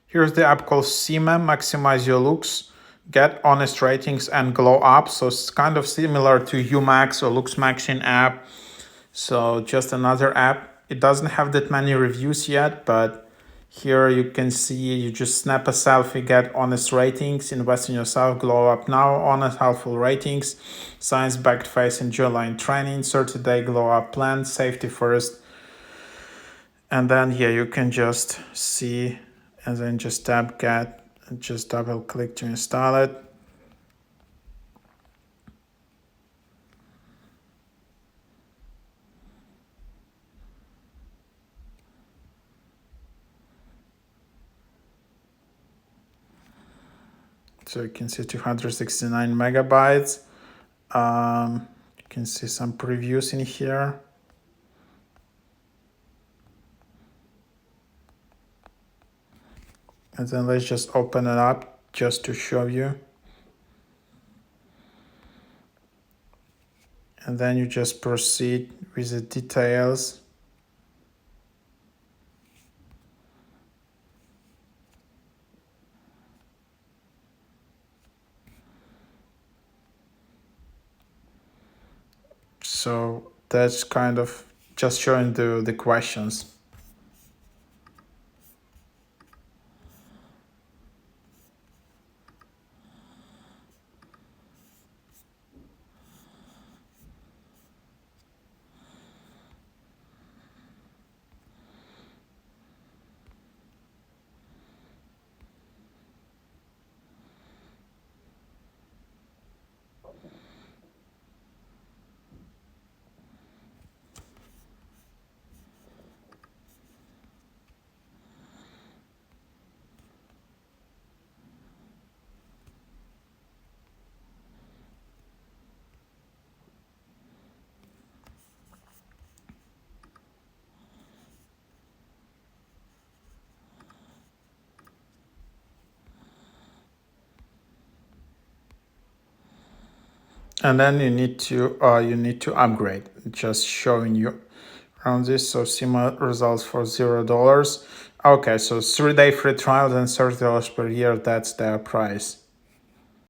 Here's the app called Symme, maximize your looks, get honest ratings and glow up. So it's kind of similar to Umax or LooksMaxing app. So just another app. It doesn't have that many reviews yet, but here you can see you just snap a selfie, get honest ratings, invest in yourself, glow up now, honest, helpful ratings, science-backed face and jawline training, 30-day glow up plan, safety first. And then here you can just see, and then just tap get and just double click to install it. So you can see 269 megabytes. You can see some previews in here. And then let's just open it up just to show you. And then you just proceed with the details. So that's kind of just showing the questions. And then you need to upgrade. Just showing you around this. So Symme results for $0. Okay, so 3-day free trial and $30 per year. That's their price.